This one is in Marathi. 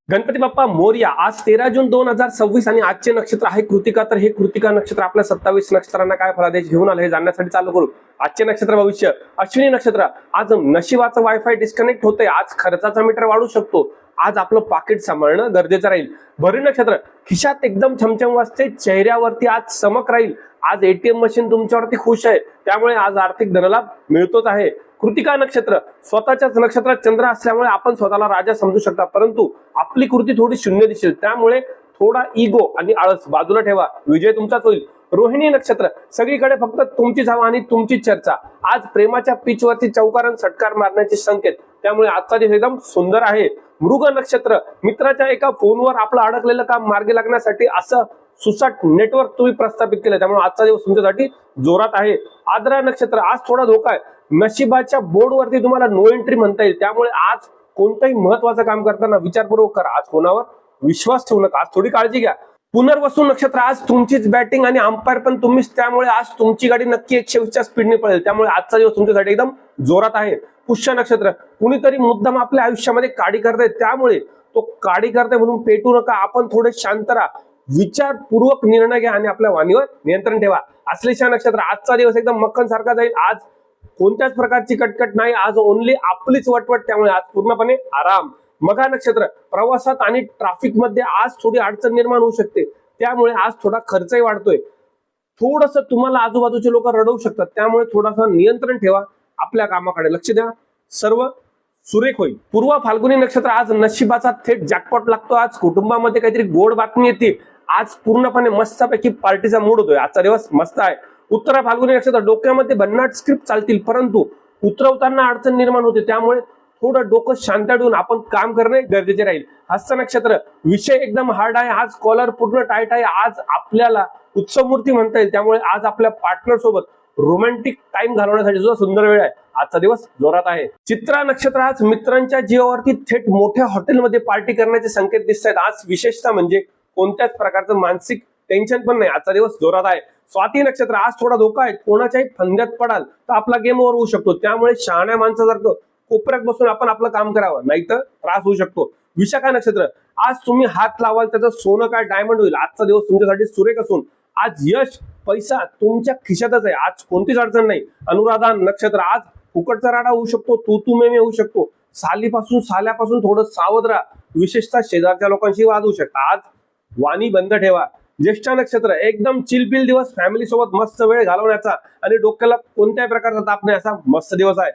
गणपती बाप्पा मोरया. आज 13 जून 2026 आणि आजचे नक्षत्र आहे कृतिका. तर हे कृतिका नक्षत्र आपल्या 27 नक्षत्रांना काय फलादेश घेऊन आलं हे जाणण्यासाठी चालू करू. आजचे नक्षत्र भविष्य. अश्विनी नक्षत्र. आज नशिबाचं वायफाय डिस्कनेक्ट होतंय. आज खर्चाचा मीटर वाढू शकतो. आज आपलं पाकिट सांभाळणं गरजेचं राहील. भरणी नक्षत्र. खिशात एकदम छमछम वाजते. चेहऱ्यावरती आज चमक राहील. आज एटीएम मशीन तुमच्यावरती खुश आहे, त्यामुळे आज आर्थिक धनलाभ मिळतोच आहे. कृतिका नक्षत्र. स्वतःच्याच नक्षत्रात चंद्र असल्यामुळे आपण स्वतःला राजा समजू शकता, परंतु आपली कृती थोडी शून्य दिसेल, त्यामुळे थोडा इगो आणि आळस बाजूला ठेवा. विजय तुमचाच होईल. रोहिणी नक्षत्र. सगळीकडे फक्त तुमचीच हवा आणि तुमचीच चर्चा. आज प्रेमाच्या पिचवरती चौकारण षटकार मारण्याचे संकेत, त्यामुळे आजचा दिवस एकदम सुंदर आहे. मृग नक्षत्र. मित्राच्या एका फोनवर आपलं अडकलेलं काम मार्गी लागण्यासाठी असं सुसाट नेटवर्क तुम्ही प्रस्थापित केलं, त्यामुळे आजचा दिवस तुमच्यासाठी जोरात आहे. आद्रा नक्षत्र. आज थोडा धोका आहे. नशिबाच्या बोर्डवरती तुम्हाला नो एंट्री म्हणता येईल, त्यामुळे आज कोणतंही महत्वाचं काम करताना विचारपूर्वक करा. आज कोणावर विश्वास ठेवू नका. आज थोडी काळजी घ्या. पुनर्वसू नक्षत्र. आज तुमचीच बॅटिंग आणि अंपायर पण तुम्हीच, त्यामुळे आज तुमची गाडी नक्की 120च्या स्पीडने पळेल, त्यामुळे आजचा दिवस तुमच्यासाठी एकदम जोरात आहे. पुष्य नक्षत्र. कुणीतरी मुद्दाम आपल्या आयुष्यामध्ये काडी करताय, त्यामुळे तो काडी करताय म्हणून पेटू नका. आपण थोडे शांत राहा, विचारपूर्वक निर्णय घ्या आणि आपल्या वाणीवर नियंत्रण ठेवा. आश्लेषा नक्षत्र. आजचा दिवस एकदम मक्कन सारखा जाईल. आज कोणत्याच प्रकारची कटकट नाही. आज ओनली आपलीच वटवट, त्यामुळे आज पूर्णपणे आराम. मघा नक्षत्र. प्रवासात आणि ट्रॅफिक मध्ये आज थोडी अडचण निर्माण होऊ शकते, त्यामुळे आज थोडा खर्चही वाढतोय. थोडस तुम्हाला आजूबाजूचे लोक रडवू शकतात, त्यामुळे थोडासा नियंत्रण ठेवा. आपल्या कामाकडे लक्ष द्या. सर्व सुरेख होईल. पूर्व फाल्गुनी नक्षत्र. आज नशिबाचा थेट जॅकपॉट लागतो. आज कुटुंबामध्ये काहीतरी गोड बातमी येते. आज पूर्णपणे मस्तपैकी पार्टीचा मूड होतोय. आजचा दिवस मस्त आहे. उत्तर फाल्गुनी नक्षत्र. डोक्यामध्ये भन्नाट स्क्रिप्ट चालतील, परंतु उतरवताना अडचण निर्माण होते, त्यामुळे थोडं डोकं शांत ठेवून आपण काम करणे गरजेचे राहील. हस्त नक्षत्र. विषय एकदम हार्ड आहे. आज कॉलर पूर्ण टाईट आहे. आज आपल्याला उत्सव मूर्ती म्हणता येईल, त्यामुळे आज आपल्या पार्टनर सोबत रोमॅन्टिक टाइम घालवण्यासाठी सुद्धा सुंदर वेळ आहे. आजचा दिवस जोरात आहे. चित्रा नक्षत्र. आज मित्रांच्या जीवावरती थेट मोठ्या हॉटेलमध्ये पार्टी करण्याचे संकेत दिसत आहेत. आज विशेषतः म्हणजे कोणत्याच प्रकारचं मानसिक टेन्शन पण नाही. आजचा दिवस जोरात आहे. स्वाती नक्षत्र. आज थोडा धोका आहे. कोणाच्याही फंद्यात पडाल तर आपला गेम ओव्हर होऊ शकतो, त्यामुळे शहाण्या माणसासारखं कोपऱ्यात बसून आपण आपलं काम करावं, नाहीतर त्रास होऊ शकतो. विशाखा नक्षत्र. आज तुम्ही हात लावाल त्याचं सोनं काय डायमंड होईल. आजचा दिवस तुमच्यासाठी सुरेख असून आज यश पैसा तुमच्या खिशातच आहे. आज कोणतीच अडचण नाही. अनुराधा नक्षत्र. आज फुकटचा राडा होऊ शकतो. तू मे होऊ शकतो. साल्यापासून थोडं सावध राहा. विशेषतः शेजारच्या लोकांशी वाद होऊ शकता. आज वाणी बंद ठेवा. ज्येष्ठ नक्षत्र. एकदम चिलपिल दिवस. फॅमिली सोबत मस्त वेळ घालवण्याचा आणि डोक्याला कोणत्याही प्रकारचा ताप नाही असा मस्त दिवस आहे.